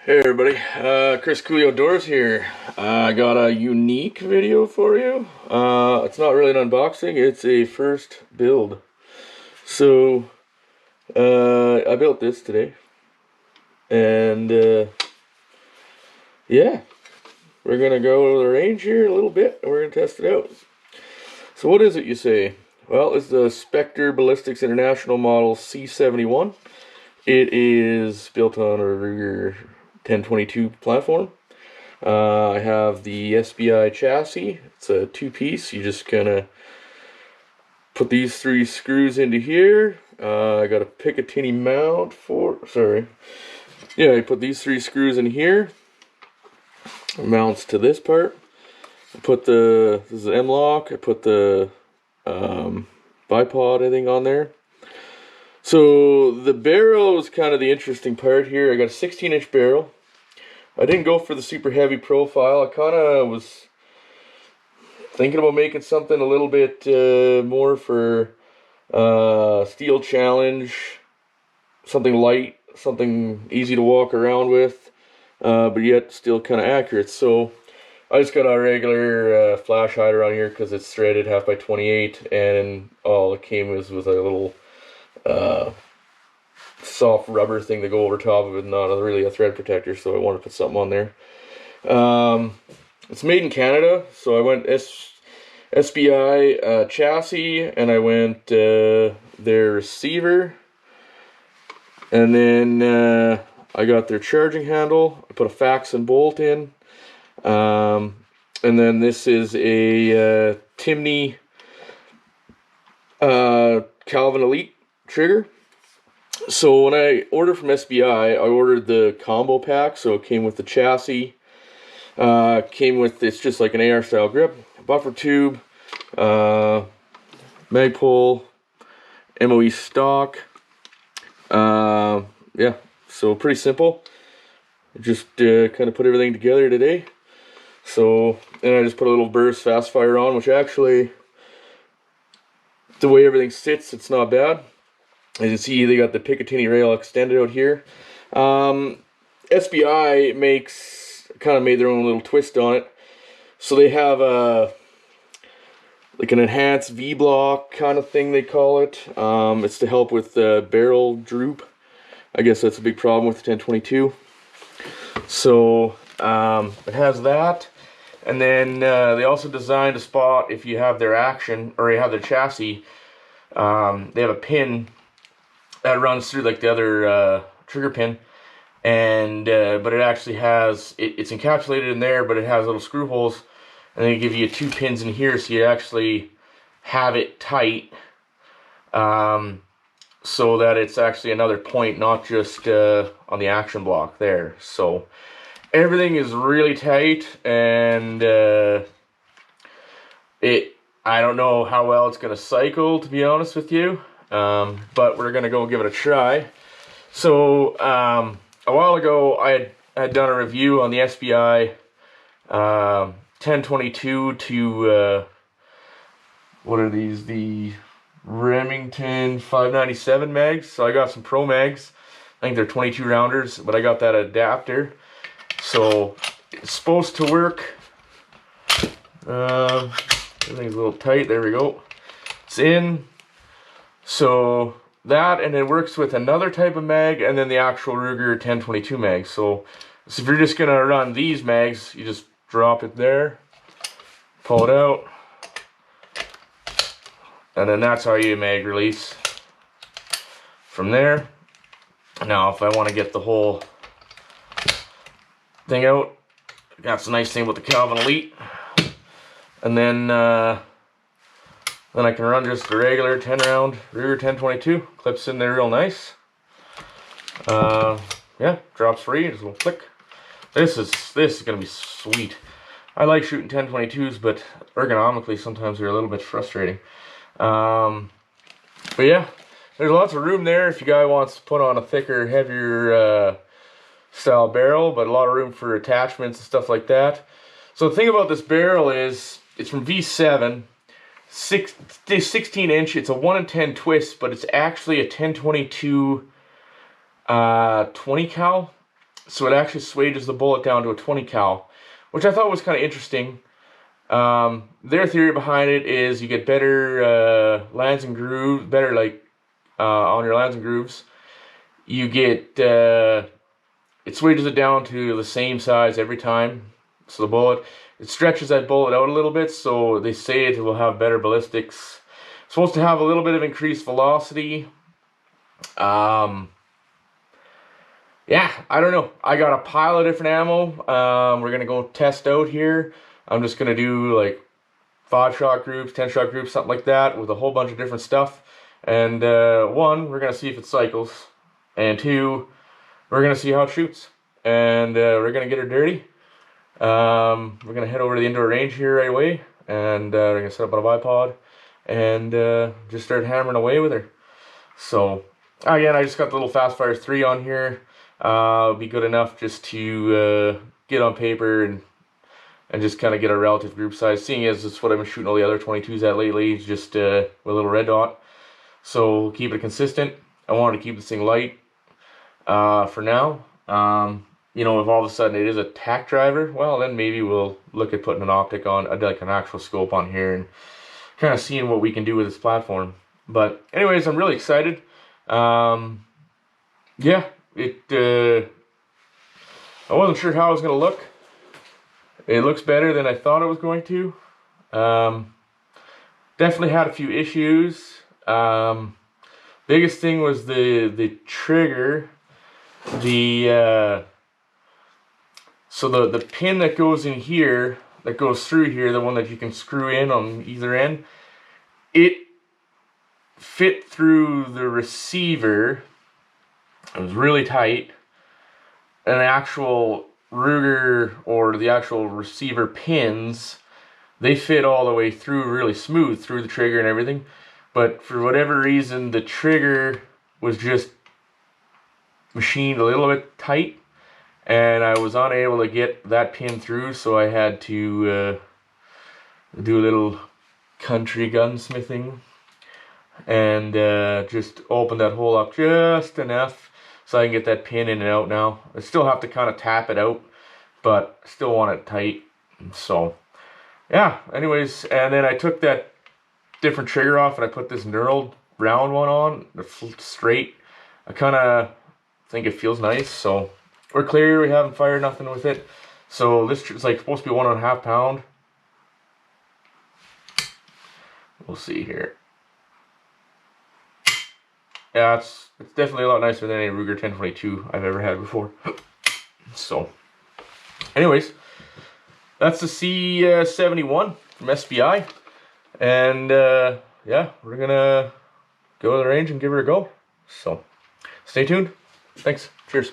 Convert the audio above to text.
Hey everybody, Chris Cooley Outdoors here. I got a unique video for you. It's not really an unboxing, it's a first build. So, I built this today. And, yeah, we're gonna go to the range here a little bit and we're gonna test it out. So what is it, you say? Well, it's the Spectre Ballistics International model C-71. It is built on a Ruger 1022 platform. I have the SBI chassis. It's a two-piece. You just kind of put these three screws into here. I got a Picatinny mount for, I put these three screws in here. It mounts to this part. I put this is an M-lock. I put the bipod, I think, on there. So the barrel is kind of the interesting part here. I got a 16-inch barrel. I didn't go for the super heavy profile. I kind of was thinking about making something a little bit more for steel challenge, something light, something easy to walk around with, but yet still kind of accurate. So I just got a regular flash hider on here because it's threaded 1/2 x 28, and all it came was with a little soft rubber thing to go over top of it, not really a thread protector, so I wanted to put something on there. It's made in Canada, so I went SBI chassis, and I went their receiver, and then I got their charging handle. I put a Faxon Bolt in, and then this is a Timney Calvin Elite trigger. So when I ordered from SBI, I ordered the combo pack. So it came with the chassis, came with, it's just like an AR style grip, buffer tube, Magpul, MOE stock. Yeah, so pretty simple. Just kind of put everything together today. So, and I just put a little burst fast fire on, which actually, the way everything sits, it's not bad. As you can see, they got the Picatinny rail extended out here. SBI kind of made their own little twist on it. So they have like an enhanced V-Block kind of thing, they call it. It's to help with the barrel droop. I guess that's a big problem with the 1022. So it has that. And then they also designed a spot, if you have their action, or you have their chassis, they have a pin that runs through like the other trigger pin, and but it actually has, it's encapsulated in there, but it has little screw holes, and they give you 2 pins in here, so you actually have it tight, so that it's actually another point, not just on the action block there. So everything is really tight, and I don't know how well it's gonna cycle, to be honest with you. But we're gonna go give it a try. So a while ago I had done a review on the SBI 1022 to what are these, the Remington 597 mags. So I got some Pro mags. I think they're 22 rounders, but I got that adapter, so it's supposed to work. Everything's a little tight. There we go, it's in. So that, and it works with another type of mag, and then the actual Ruger 1022 mag. So if you're just gonna run these mags, you just drop it there, pull it out, and then that's how you mag release from there. Now if I want to get the whole thing out, that's the nice thing about the Calvin Elite, and then I can run just a regular 10 round Ruger 1022. Clips in there real nice. Yeah, drops free, just a little click. This is gonna be sweet. I like shooting 1022s, but ergonomically sometimes they're a little bit frustrating. But yeah, there's lots of room there if you guy wants to put on a thicker, heavier style barrel, but a lot of room for attachments and stuff like that. So the thing about this barrel is, it's from V7. 16-inch, it's a 1 in 10 twist, but it's actually a 1022 20 cal. so it actually swages the bullet down to a 20 cal, which I thought was kind of interesting. Their theory behind it is you get better lands and grooves, better like on your lands and grooves. You get it swages it down to the same size every time. So the bullet, it stretches that bullet out a little bit, so they say it will have better ballistics. It's supposed to have a little bit of increased velocity. Yeah, I don't know. I got a pile of different ammo. We're gonna go test out here. I'm just gonna do like 5-shot groups, 10-shot groups, something like that, with a whole bunch of different stuff. And 1, we're gonna see if it cycles, and 2, we're gonna see how it shoots. And we're gonna get her dirty. We're gonna head over to the indoor range here right away, and we're gonna set up on a bipod and just start hammering away with her. So again, I just got the little Fastfire 3 on here. It'll be good enough just to get on paper and just kind of get a relative group size. Seeing as it's what I've been shooting all the other 22s at lately, just with a little red dot. So keep it consistent. I wanted to keep this thing light for now. You know, if all of a sudden it is a tack driver, well, then maybe we'll look at putting an optic on, like an actual scope on here, and kind of seeing what we can do with this platform. But anyways, I'm really excited. Yeah, I wasn't sure how it was going to look. It looks better than I thought it was going to. Definitely had a few issues. Biggest thing was the trigger. So the pin that goes in here, that goes through here, the one that you can screw in on either end, it fit through the receiver. It was really tight. And the actual Ruger, or the actual receiver pins, they fit all the way through really smooth through the trigger and everything. But for whatever reason, the trigger was just machined a little bit tight, and I was unable to get that pin through, so I had to do a little country gunsmithing and just open that hole up just enough so I can get that pin in and out now. I still have to kind of tap it out, but I still want it tight. So yeah, anyways, and then I took that different trigger off and I put this knurled round one on, straight. I kind of think it feels nice. So we're clear, we haven't fired nothing with it. So this is like supposed to be 1.5 pound. We'll see here. Yeah, it's definitely a lot nicer than any Ruger 1022 I've ever had before. So anyways, that's the C-71 from SBI. And yeah, we're gonna go to the range and give her a go. So stay tuned. Thanks. Cheers.